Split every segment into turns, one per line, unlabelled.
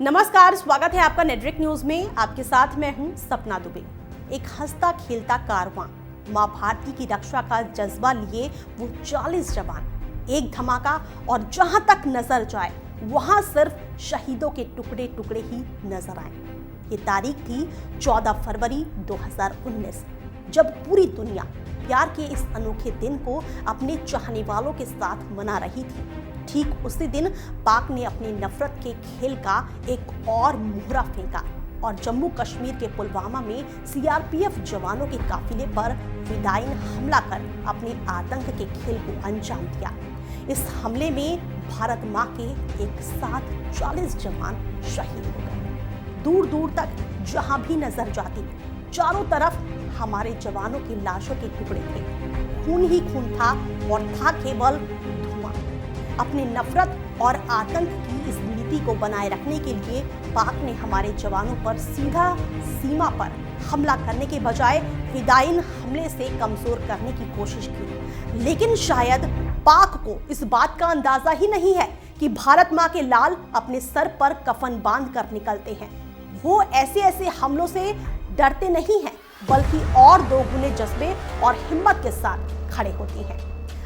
नमस्कार, स्वागत है आपका नेटवर्क न्यूज में। आपके साथ मैं हूं सपना दुबे। एक हंसता खेलता कारवां, मां भारती की रक्षा का जज्बा लिए वो 40 जवान, एक धमाका और जहां तक नजर जाए वहां सिर्फ शहीदों के टुकड़े टुकड़े ही नजर आए। ये तारीख थी 14 फरवरी 2019, जब पूरी दुनिया प्यार के इस अनोखे दिन को अपने चाहने वालों के साथ मना रही थी। ठीक उसी दिन पाक ने अपनी नफरत के खेल का एक और मुहरा फेंका और जम्मू कश्मीर के पुलवामा में सीआरपीएफ जवानों के काफिले पर फिदायीन हमला कर अपने आतंक के खेल को अंजाम दिया। इस हमले में भारत मां के एक साथ 40 जवान शहीद हो गए। दूर दूर तक जहां भी नजर जाती, चारों तरफ हमारे जवानों की लाशों के टुकड़े थे। खून ही खून था और था केवल धुआं। अपने नफरत और आतंक की इस नीति को बनाए रखने के लिए पाक ने हमारे जवानों पर सीधा सीमा पर हमला करने के बजाय फिदायीन हमले से कमजोर करने की कोशिश की। लेकिन शायद पाक को इस बात का अंदाजा ही नहीं है कि भारत मां के लाल अपने सर पर कफन बांध कर निकलते हैं। वो ऐसे ऐसे हमलों से डरते नहीं हैं, बल्कि और दोगुने जज्बे और हिम्मत के साथ खड़े होती हैं।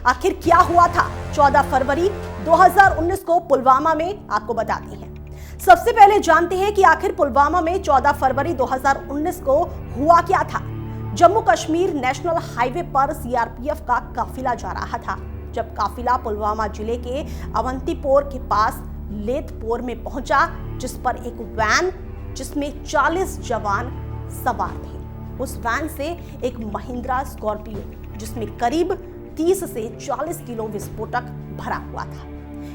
आखिर क्या हुआ था 14 फरवरी 2019 को पुलवामा में, आपको बताते हैं। सबसे पहले जानते हैं कि आखिर पुलवामा में 14 फरवरी 2019 को हुआ क्या था। जम्मू कश्मीर नेशनल हाईवे पर सीआरपीएफ का काफिला जा रहा था। जब काफिला पुलवामा जिले के अवंतीपोर के पास लेथपोर में पहुंचा, जिस पर एक वैन जिसमें 40 जवान सवार थे, उस वैन से एक महिंद्रा स्कॉर्पियो जिसमें करीब 30 से 40 किलो विस्फोटक भरा हुआ था।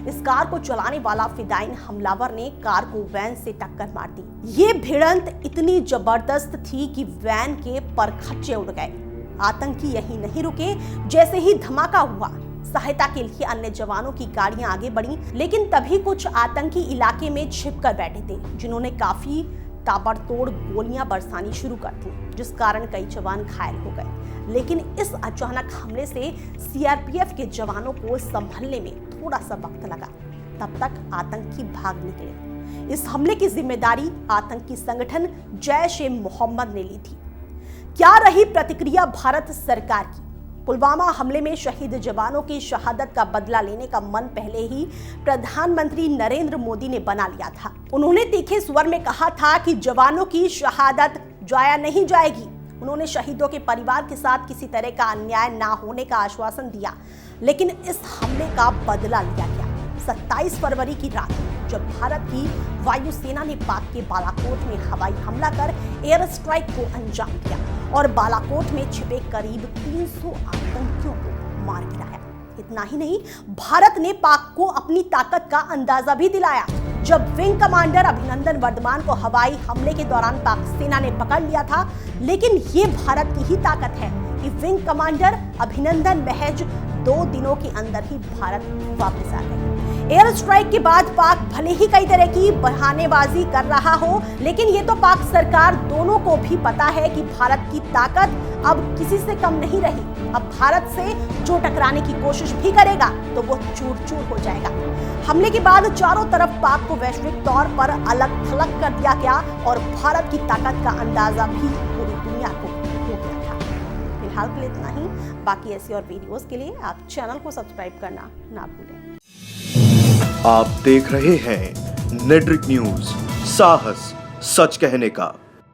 इस कार को चलाने वाला फिदायीन हमलावर ने कार को वैन से टक्कर मार दी। ये भिड़ंत इतनी जबरदस्त थी कि वैन के परखच्चे उड़ गए। आतंकी यहीं नहीं रुके। जैसे ही धमाका हुआ, सहायता के लिए अन्य जवानों की गाड़ियां आगे बढ़ी, लेकिन तभी कुछ आतंकी इलाके में छिपकर बैठे थे, जिन्होंने काफी ताबड़तोड़ गोलियां बरसानी शुरू कर दी, जिस कारण कई जवान घायल हो गए। लेकिन इस अचानक हमले से सीआरपीएफ के जवानों को संभलने में थोड़ा सा वक्त लगा। तब तक आतंकी भाग निकले। इस हमले की जिम्मेदारी आतंकी संगठन जैश-ए-मोहम्मद ने ली थी। क्या रही प्रतिक्रिया भारत सरकार की? पुलवामा हमले में शहीद जवानों की शहादत का बदला लेने का मन पहले ही प्रधानमंत्री नरेंद्र मोदी ने बना लिया था। उन्होंने तीखे स्वर में कहा था कि जवानों की शहादत जाया नहीं जाएगी। उन्होंने शहीदों के परिवार के साथ किसी तरह का अन्याय ना होने का आश्वासन दिया। लेकिन इस हमले का बदला लिया गया 27 फरवरी की रात, जब भारत की वायुसेना ने पाक के बालाकोट में हवाई हमला कर एयर स्ट्राइक को अंजाम दिया और बालाकोट में छिपे करीब 300 आतंकियों को मार गिराया। इतना ही नहीं, भारत ने पाक को अपनी ताकत का अंदाजा भी दिलाया। जब विंग कमांडर अभिनंदन वर्धमान को हवाई हमले के दौरान पाक सेना ने पकड़ लिया था, लेकिन ये भारत की ही ताकत है कि विंग कमांडर अभिनंदन महज 2 दिनों के अंदर ही भारत वापस आ गए। एयर स्ट्राइक के बाद पाक भले ही कई तरह की बहानेबाजी कर रहा हो, लेकिन ये तो पाक सरकार दोनों को भी पता है कि भारत की ताकत अब किसी से कम नहीं रही। अब भारत से जो टकराने की कोशिश भी करेगा तो वो चूर चूर हो जाएगा। हमले के बाद चारों तरफ पाक को वैश्विक तौर पर अलग थलग कर दिया गया और भारत की ताकत का अंदाजा भी पूरी दुनिया को हो गया था। फिलहाल के लिए इतना ही। बाकी ऐसी और वीडियोस के लिए आप चैनल को सब्सक्राइब करना ना भूलें।
आप देख रहे हैं नेटवर्क न्यूज, साहस सच कहने का।